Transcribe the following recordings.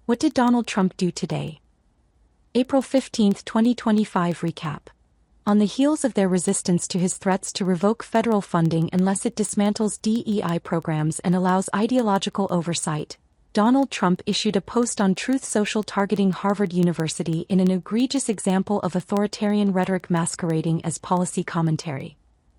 What did Donald Trump do today? April 15, 2025 recap. On the heels of their resistance to his threats to revoke federal funding unless it dismantles DEI programs and allows ideological oversight, Donald Trump issued a post on Truth Social targeting Harvard University in an egregious example of authoritarian rhetoric masquerading as policy commentary.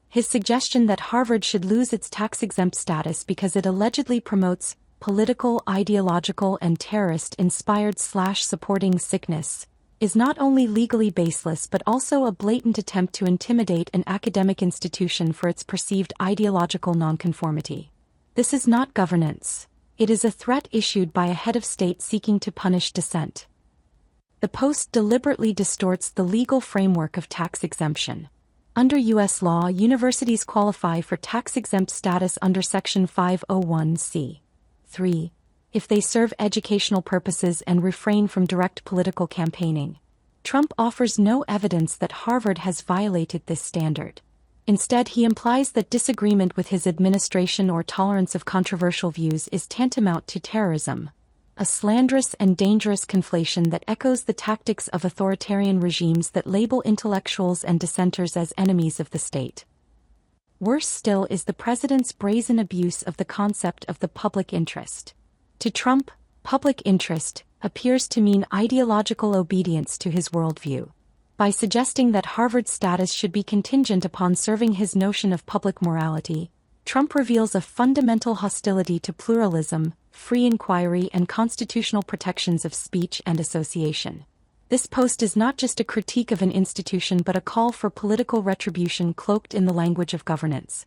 His suggestion that Harvard should lose its tax-exempt status because it allegedly promotes political, ideological, and terrorist-inspired/supporting sickness is not only legally baseless but also a blatant attempt to intimidate an academic institution for its perceived ideological nonconformity. This is not governance. It is a threat issued by a head of state seeking to punish dissent. The post deliberately distorts the legal framework of tax exemption. Under U.S. law, universities qualify for tax-exempt status under Section 501(c)(3) if they serve educational purposes and refrain from direct political campaigning. Trump offers no evidence that Harvard has violated this standard. Instead, he implies that disagreement with his administration or tolerance of controversial views is tantamount to terrorism, a slanderous and dangerous conflation that echoes the tactics of authoritarian regimes that label intellectuals and dissenters as enemies of the state. Worse still is the president's brazen abuse of the concept of the public interest. To Trump, public interest appears to mean ideological obedience to his worldview. By suggesting that Harvard's status should be contingent upon serving his notion of public morality, Trump reveals a fundamental hostility to pluralism, free inquiry, and constitutional protections of speech and association. This post is not just a critique of an institution but a call for political retribution cloaked in the language of governance.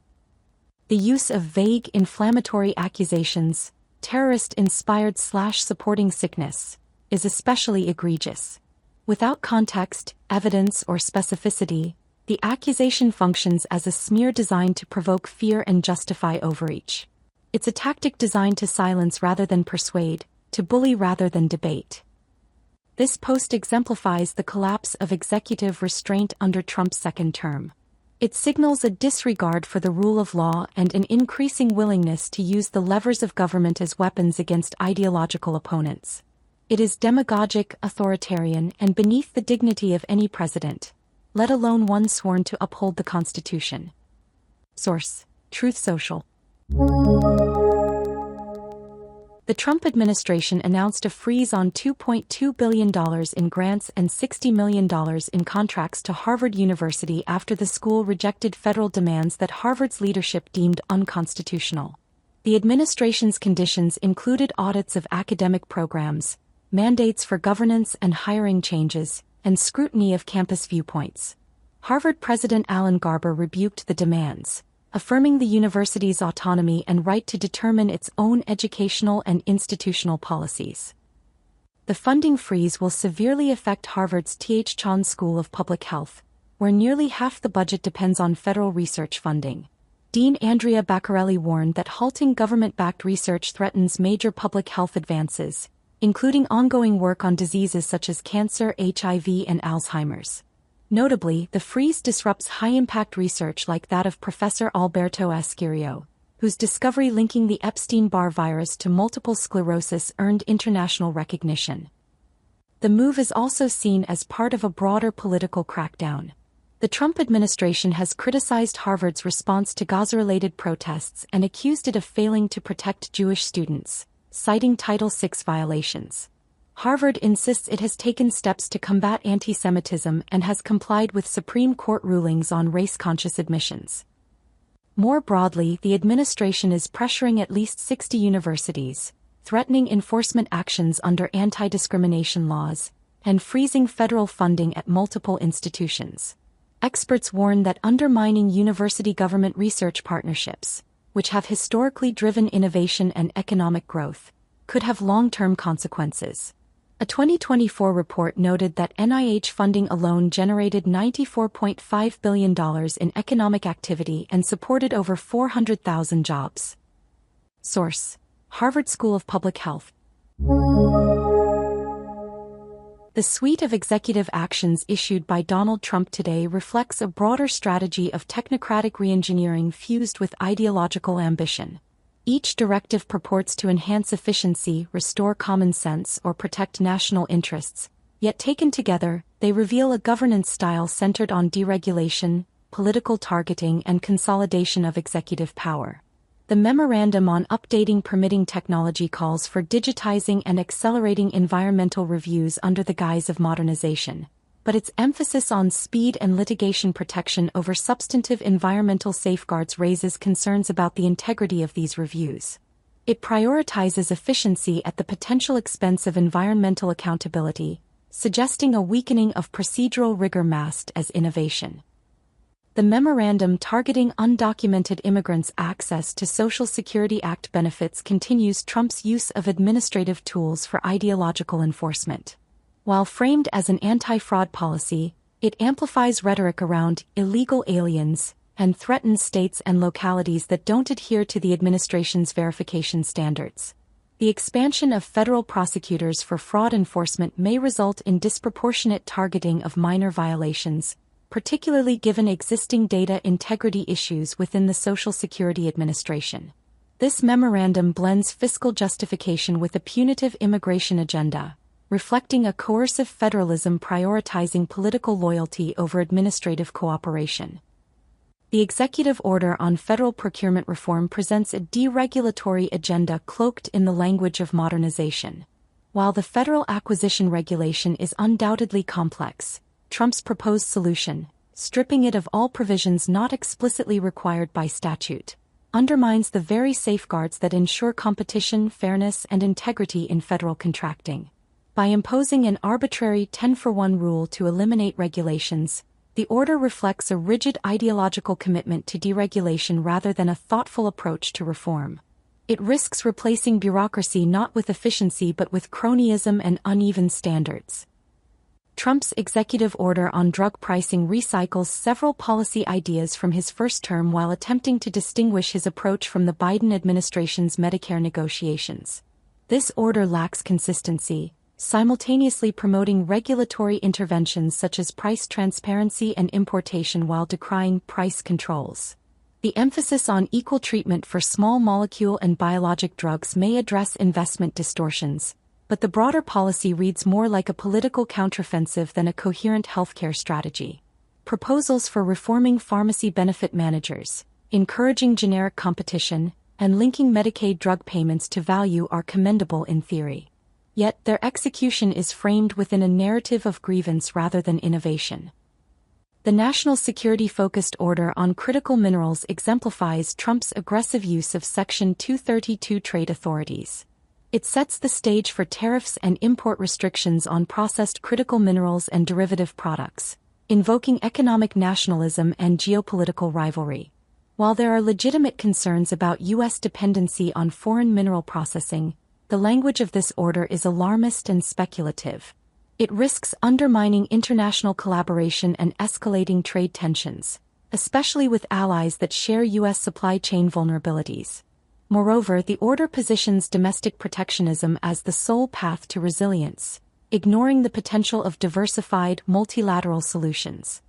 The use of vague, inflammatory accusations, terrorist-inspired/supporting sickness, is especially egregious. Without context, evidence, or specificity, the accusation functions as a smear designed to provoke fear and justify overreach. It's a tactic designed to silence rather than persuade, to bully rather than debate. This post exemplifies the collapse of executive restraint under Trump's second term. It signals a disregard for the rule of law and an increasing willingness to use the levers of government as weapons against ideological opponents. It is demagogic, authoritarian, and beneath the dignity of any president, let alone one sworn to uphold the Constitution. Source: Truth Social. The Trump administration announced a freeze on $2.2 billion in grants and $60 million in contracts to Harvard University after the school rejected federal demands that Harvard's leadership deemed unconstitutional. The administration's conditions included audits of academic programs, mandates for governance and hiring changes, and scrutiny of campus viewpoints. Harvard President Alan Garber rebuked the demands, affirming the university's autonomy and right to determine its own educational and institutional policies. The funding freeze will severely affect Harvard's T.H. Chan School of Public Health, where nearly half the budget depends on federal research funding. Dean Andrea Baccarelli warned that halting government-backed research threatens major public health advances, including ongoing work on diseases such as cancer, HIV, and Alzheimer's. Notably, the freeze disrupts high-impact research like that of Professor Alberto Ascirio, whose discovery linking the Epstein-Barr virus to multiple sclerosis earned international recognition. The move is also seen as part of a broader political crackdown. The Trump administration has criticized Harvard's response to Gaza-related protests and accused it of failing to protect Jewish students, citing Title VI violations. Harvard insists it has taken steps to combat anti-Semitism and has complied with Supreme Court rulings on race-conscious admissions. More broadly, the administration is pressuring at least 60 universities, threatening enforcement actions under anti-discrimination laws, and freezing federal funding at multiple institutions. Experts warn that undermining university-government research partnerships, which have historically driven innovation and economic growth, could have long-term consequences. A 2024 report noted that NIH funding alone generated $94.5 billion in economic activity and supported over 400,000 jobs. Source: Harvard School of Public Health. The suite of executive actions issued by Donald Trump today reflects a broader strategy of technocratic reengineering fused with ideological ambition. Each directive purports to enhance efficiency, restore common sense, or protect national interests, yet taken together, they reveal a governance style centered on deregulation, political targeting, and consolidation of executive power. The Memorandum on Updating Permitting Technology calls for digitizing and accelerating environmental reviews under the guise of modernization, but its emphasis on speed and litigation protection over substantive environmental safeguards raises concerns about the integrity of these reviews. It prioritizes efficiency at the potential expense of environmental accountability, suggesting a weakening of procedural rigor masked as innovation. The memorandum targeting undocumented immigrants' access to Social Security Act benefits continues Trump's use of administrative tools for ideological enforcement. While framed as an anti-fraud policy, it amplifies rhetoric around illegal aliens and threatens states and localities that don't adhere to the administration's verification standards. The expansion of federal prosecutors for fraud enforcement may result in disproportionate targeting of minor violations, particularly given existing data integrity issues within the Social Security Administration. This memorandum blends fiscal justification with a punitive immigration agenda, reflecting a coercive federalism prioritizing political loyalty over administrative cooperation. The executive order on federal procurement reform presents a deregulatory agenda cloaked in the language of modernization. While the federal acquisition regulation is undoubtedly complex, Trump's proposed solution, stripping it of all provisions not explicitly required by statute, undermines the very safeguards that ensure competition, fairness, and integrity in federal contracting. By imposing an arbitrary 10-for-1 rule to eliminate regulations, the order reflects a rigid ideological commitment to deregulation rather than a thoughtful approach to reform. It risks replacing bureaucracy not with efficiency but with cronyism and uneven standards. Trump's executive order on drug pricing recycles several policy ideas from his first term while attempting to distinguish his approach from the Biden administration's Medicare negotiations. This order lacks consistency, simultaneously promoting regulatory interventions such as price transparency and importation while decrying price controls. The emphasis on equal treatment for small molecule and biologic drugs may address investment distortions, but the broader policy reads more like a political counteroffensive than a coherent healthcare strategy. Proposals for reforming pharmacy benefit managers, encouraging generic competition, and linking Medicaid drug payments to value are commendable in theory. Yet their execution is framed within a narrative of grievance rather than innovation. The national security-focused order on critical minerals exemplifies Trump's aggressive use of Section 232 trade authorities. It sets the stage for tariffs and import restrictions on processed critical minerals and derivative products, invoking economic nationalism and geopolitical rivalry. While there are legitimate concerns about U.S. dependency on foreign mineral processing, the language of this order is alarmist and speculative. It risks undermining international collaboration and escalating trade tensions, especially with allies that share U.S. supply chain vulnerabilities. Moreover, the order positions domestic protectionism as the sole path to resilience, ignoring the potential of diversified, multilateral solutions.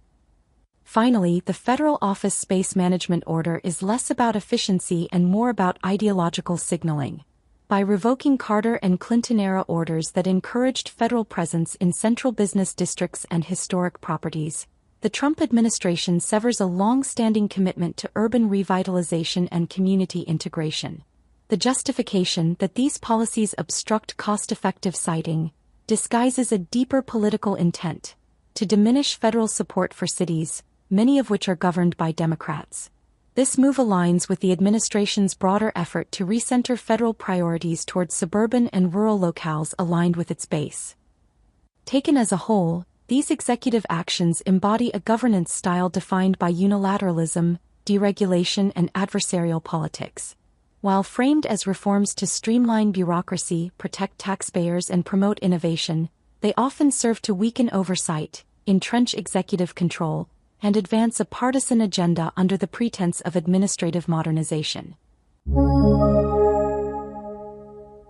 Finally, the Federal Office Space Management Order is less about efficiency and more about ideological signaling. By revoking Carter and Clinton-era orders that encouraged federal presence in central business districts and historic properties, the Trump administration severs a long-standing commitment to urban revitalization and community integration. The justification that these policies obstruct cost-effective siting disguises a deeper political intent to diminish federal support for cities, many of which are governed by Democrats. This move aligns with the administration's broader effort to recenter federal priorities towards suburban and rural locales aligned with its base. Taken as a whole, these executive actions embody a governance style defined by unilateralism, deregulation, and adversarial politics. While framed as reforms to streamline bureaucracy, protect taxpayers, and promote innovation, they often serve to weaken oversight, entrench executive control, and advance a partisan agenda under the pretense of administrative modernization.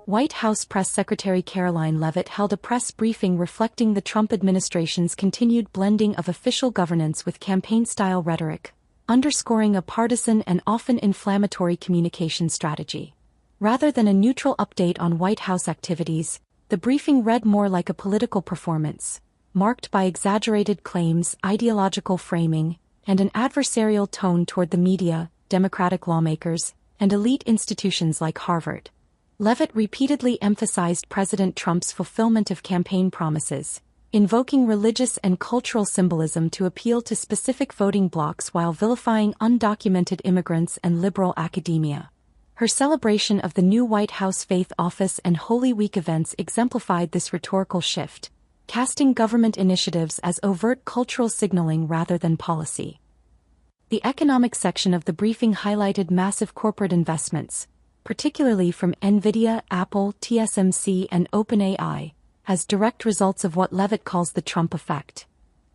White House Press Secretary Karoline Leavitt held a press briefing reflecting the Trump administration's continued blending of official governance with campaign-style rhetoric, underscoring a partisan and often inflammatory communication strategy. Rather than a neutral update on White House activities, the briefing read more like a political performance, marked by exaggerated claims, ideological framing, and an adversarial tone toward the media, Democratic lawmakers, and elite institutions like Harvard. Leavitt repeatedly emphasized President Trump's fulfillment of campaign promises, invoking religious and cultural symbolism to appeal to specific voting blocs while vilifying undocumented immigrants and liberal academia. Her celebration of the new White House Faith Office and Holy Week events exemplified this rhetorical shift, casting government initiatives as overt cultural signaling rather than policy. The economic section of the briefing highlighted massive corporate investments, particularly from NVIDIA, Apple, TSMC, and OpenAI, as direct results of what Leavitt calls the Trump effect.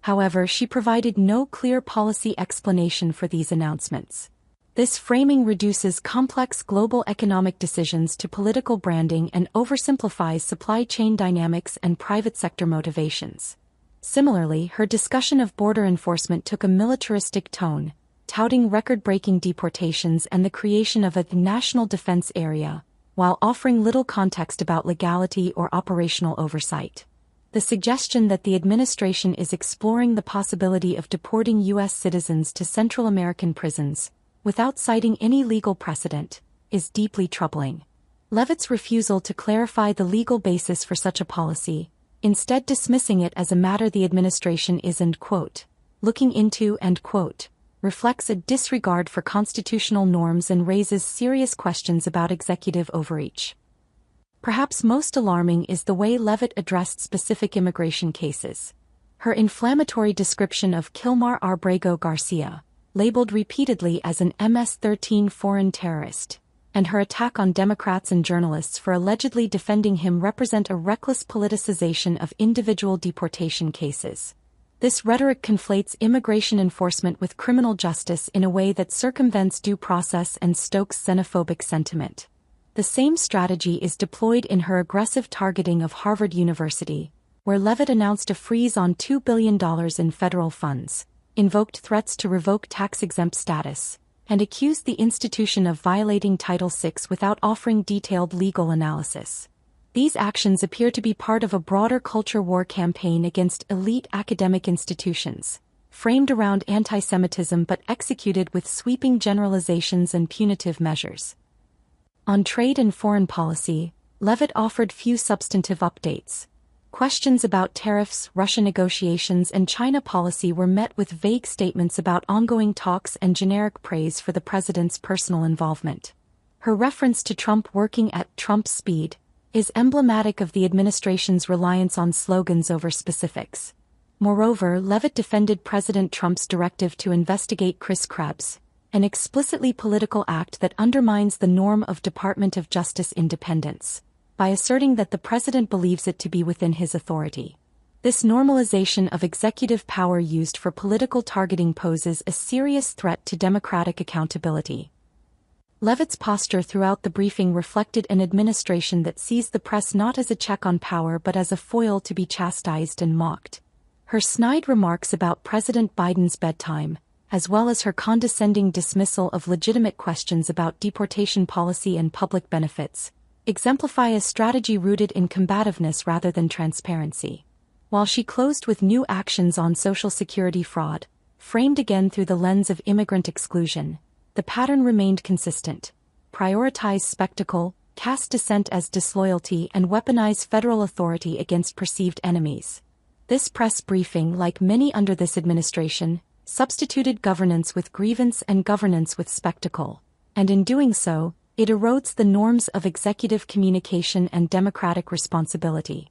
However, she provided no clear policy explanation for these announcements. This framing reduces complex global economic decisions to political branding and oversimplifies supply chain dynamics and private sector motivations. Similarly, her discussion of border enforcement took a militaristic tone, touting record-breaking deportations and the creation of a national defense area, while offering little context about legality or operational oversight. The suggestion that the administration is exploring the possibility of deporting U.S. citizens to Central American prisons, without citing any legal precedent, is deeply troubling. Leavitt's refusal to clarify the legal basis for such a policy, instead dismissing it as a matter the administration is looking into reflects a disregard for constitutional norms and raises serious questions about executive overreach. Perhaps most alarming is the way Leavitt addressed specific immigration cases. Her inflammatory description of Kilmar Abrego Garcia, labeled repeatedly as an MS-13 foreign terrorist, and her attack on Democrats and journalists for allegedly defending him represent a reckless politicization of individual deportation cases. This rhetoric conflates immigration enforcement with criminal justice in a way that circumvents due process and stokes xenophobic sentiment. The same strategy is deployed in her aggressive targeting of Harvard University, where Leavitt announced a freeze on $2 billion in federal funds, invoked threats to revoke tax-exempt status, and accused the institution of violating Title VI without offering detailed legal analysis. These actions appear to be part of a broader culture war campaign against elite academic institutions, framed around anti-Semitism but executed with sweeping generalizations and punitive measures. On trade and foreign policy, Leavitt offered few substantive updates. Questions about tariffs, Russia negotiations, and China policy were met with vague statements about ongoing talks and generic praise for the president's personal involvement. Her reference to Trump working at Trump's speed is emblematic of the administration's reliance on slogans over specifics. Moreover, Leavitt defended President Trump's directive to investigate Chris Krebs, an explicitly political act that undermines the norm of Department of Justice independence, by asserting that the president believes it to be within his authority. This normalization of executive power used for political targeting poses a serious threat to democratic accountability. Leavitt's posture throughout the briefing reflected an administration that sees the press not as a check on power but as a foil to be chastised and mocked. Her snide remarks about President Biden's bedtime, as well as her condescending dismissal of legitimate questions about deportation policy and public benefits, exemplify a strategy rooted in combativeness rather than transparency. While she closed with new actions on Social Security fraud, framed again through the lens of immigrant exclusion, the pattern remained consistent: prioritize spectacle, cast dissent as disloyalty, and weaponize federal authority against perceived enemies. This press briefing, like many under this administration, substituted governance with grievance and governance with spectacle, and in doing so, it erodes the norms of executive communication and democratic responsibility.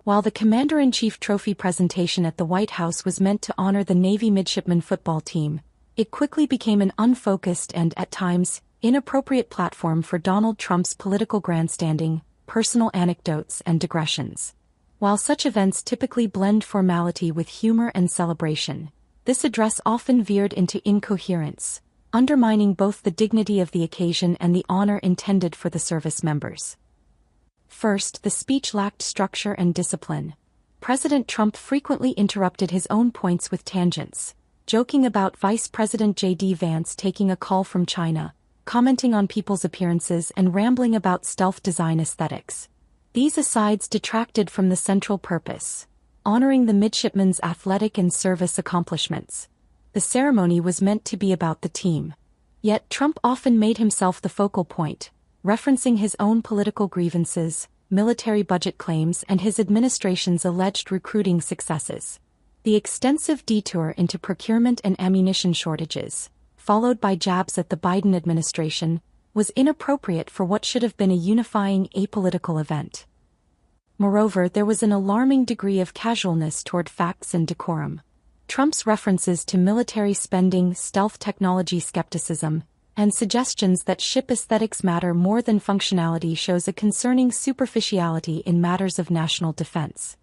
While the Commander-in-Chief Trophy presentation at the White House was meant to honor the Navy Midshipmen football team, it quickly became an unfocused and, at times, inappropriate platform for Donald Trump's political grandstanding, personal anecdotes, and digressions. While such events typically blend formality with humor and celebration, this address often veered into incoherence, undermining both the dignity of the occasion and the honor intended for the service members. First, the speech lacked structure and discipline. President Trump frequently interrupted his own points with tangents, joking about Vice President J.D. Vance taking a call from China, commenting on people's appearances and rambling about stealth design aesthetics. These asides detracted from the central purpose, honoring the midshipmen's athletic and service accomplishments. The ceremony was meant to be about the team. Yet Trump often made himself the focal point, referencing his own political grievances, military budget claims, and his administration's alleged recruiting successes. The extensive detour into procurement and ammunition shortages, followed by jabs at the Biden administration, was inappropriate for what should have been a unifying apolitical event. Moreover, there was an alarming degree of casualness toward facts and decorum. Trump's references to military spending, stealth technology skepticism, and suggestions that ship aesthetics matter more than functionality shows a concerning superficiality in matters of national defense.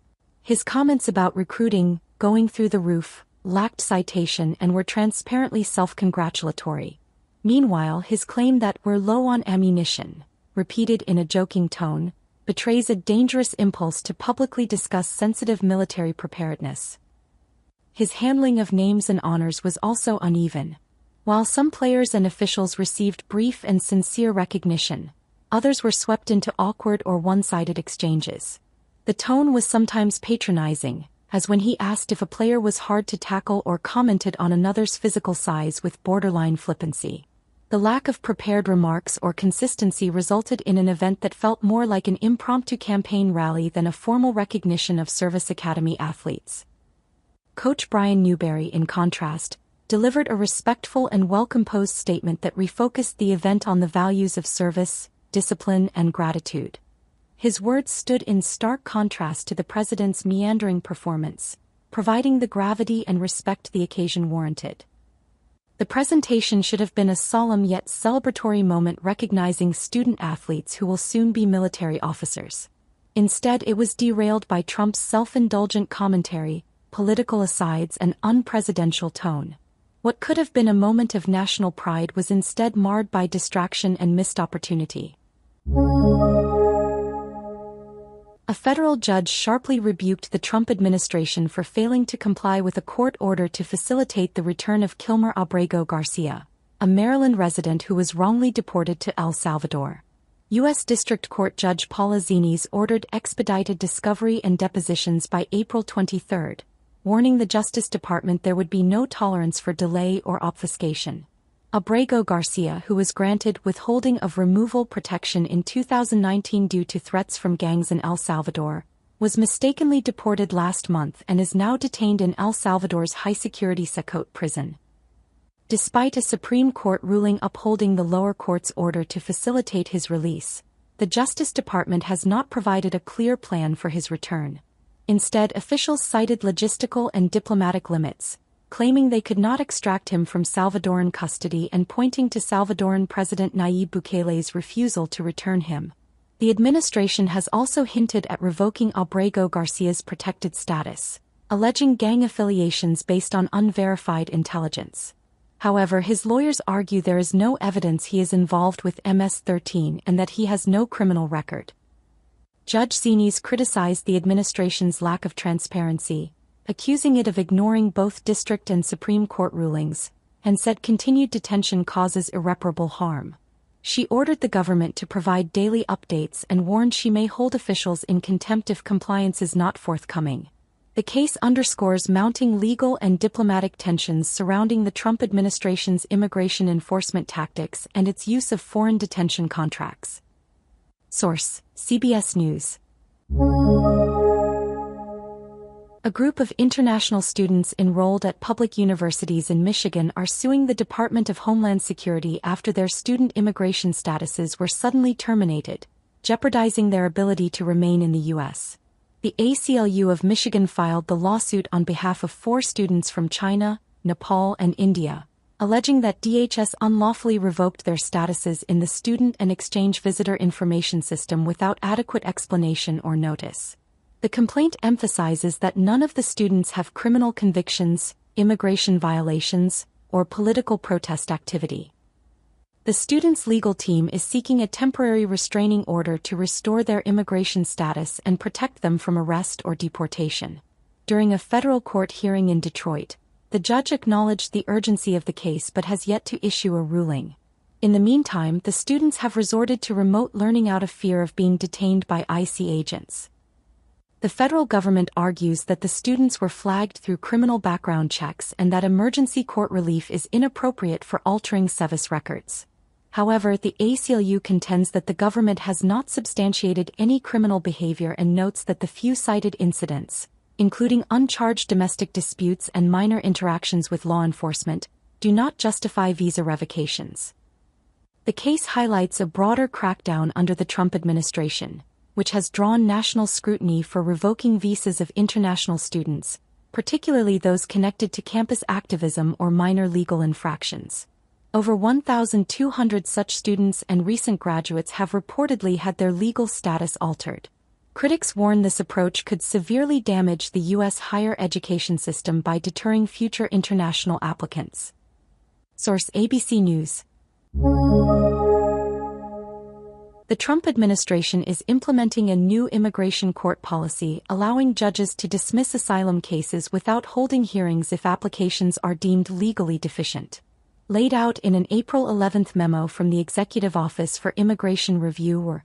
His comments about recruiting, going through the roof, lacked citation and were transparently self-congratulatory. Meanwhile, his claim that "we're low on ammunition," repeated in a joking tone, betrays a dangerous impulse to publicly discuss sensitive military preparedness. His handling of names and honors was also uneven. While some players and officials received brief and sincere recognition, others were swept into awkward or one-sided exchanges. The tone was sometimes patronizing, as when he asked if a player was hard to tackle or commented on another's physical size with borderline flippancy. The lack of prepared remarks or consistency resulted in an event that felt more like an impromptu campaign rally than a formal recognition of Service Academy athletes. Coach Brian Newberry, in contrast, delivered a respectful and well-composed statement that refocused the event on the values of service, discipline, and gratitude. His words stood in stark contrast to the president's meandering performance, providing the gravity and respect the occasion warranted. The presentation should have been a solemn yet celebratory moment recognizing student athletes who will soon be military officers. Instead, it was derailed by Trump's self-indulgent commentary, political asides, and unpresidential tone. What could have been a moment of national pride was instead marred by distraction and missed opportunity. A federal judge sharply rebuked the Trump administration for failing to comply with a court order to facilitate the return of Kilmer Abrego Garcia, a Maryland resident who was wrongly deported to El Salvador. U.S. District Court Judge Paula Zines ordered expedited discovery and depositions by April 23, warning the Justice Department there would be no tolerance for delay or obfuscation. Abrego Garcia, who was granted withholding of removal protection in 2019 due to threats from gangs in El Salvador, was mistakenly deported last month and is now detained in El Salvador's high-security Secot prison. Despite a Supreme Court ruling upholding the lower court's order to facilitate his release, the Justice Department has not provided a clear plan for his return. Instead, officials cited logistical and diplomatic limits, claiming they could not extract him from Salvadoran custody and pointing to Salvadoran President Nayib Bukele's refusal to return him. The administration has also hinted at revoking Abrego Garcia's protected status, alleging gang affiliations based on unverified intelligence. However, his lawyers argue there is no evidence he is involved with MS-13 and that he has no criminal record. Judge Zines criticized the administration's lack of transparency, accusing it of ignoring both district and Supreme Court rulings, and said continued detention causes irreparable harm. She ordered the government to provide daily updates and warned she may hold officials in contempt if compliance is not forthcoming. The case underscores mounting legal and diplomatic tensions surrounding the Trump administration's immigration enforcement tactics and its use of foreign detention contracts. Source: CBS News. A group of international students enrolled at public universities in Michigan are suing the Department of Homeland Security after their student immigration statuses were suddenly terminated, jeopardizing their ability to remain in the U.S. The ACLU of Michigan filed the lawsuit on behalf of 4 students from China, Nepal, and India, alleging that DHS unlawfully revoked their statuses in the Student and Exchange Visitor Information System without adequate explanation or notice. The complaint emphasizes that none of the students have criminal convictions, immigration violations, or political protest activity. The students' legal team is seeking a temporary restraining order to restore their immigration status and protect them from arrest or deportation. During a federal court hearing in Detroit, the judge acknowledged the urgency of the case but has yet to issue a ruling. In the meantime, the students have resorted to remote learning out of fear of being detained by IC agents. The federal government argues that the students were flagged through criminal background checks and that emergency court relief is inappropriate for altering SEVIS records. However, the ACLU contends that the government has not substantiated any criminal behavior and notes that the few cited incidents, including uncharged domestic disputes and minor interactions with law enforcement, do not justify visa revocations. The case highlights a broader crackdown under the Trump administration, which has drawn national scrutiny for revoking visas of international students, particularly those connected to campus activism or minor legal infractions. Over 1,200 such students and recent graduates have reportedly had their legal status altered. Critics warn this approach could severely damage the U.S. higher education system by deterring future international applicants. Source: ABC News. The Trump administration is implementing a new immigration court policy allowing judges to dismiss asylum cases without holding hearings if applications are deemed legally deficient. Laid out in an April 11 memo from the Executive Office for Immigration Review,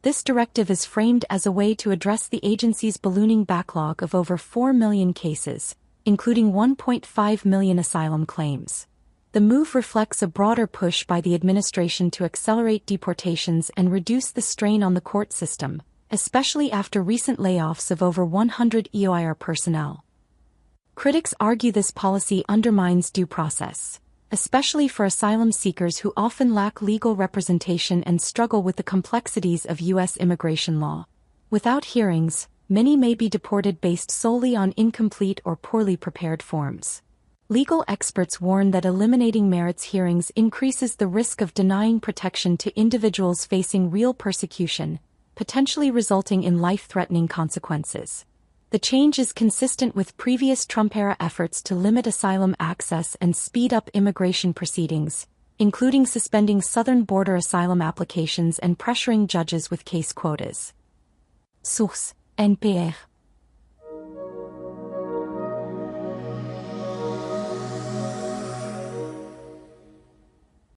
this directive is framed as a way to address the agency's ballooning backlog of over 4 million cases, including 1.5 million asylum claims. The move reflects a broader push by the administration to accelerate deportations and reduce the strain on the court system, especially after recent layoffs of over 100 EOIR personnel. Critics argue this policy undermines due process, especially for asylum seekers who often lack legal representation and struggle with the complexities of U.S. immigration law. Without hearings, many may be deported based solely on incomplete or poorly prepared forms. Legal experts warn that eliminating merits hearings increases the risk of denying protection to individuals facing real persecution, potentially resulting in life-threatening consequences. The change is consistent with previous Trump-era efforts to limit asylum access and speed up immigration proceedings, including suspending southern border asylum applications and pressuring judges with case quotas. Source: NPR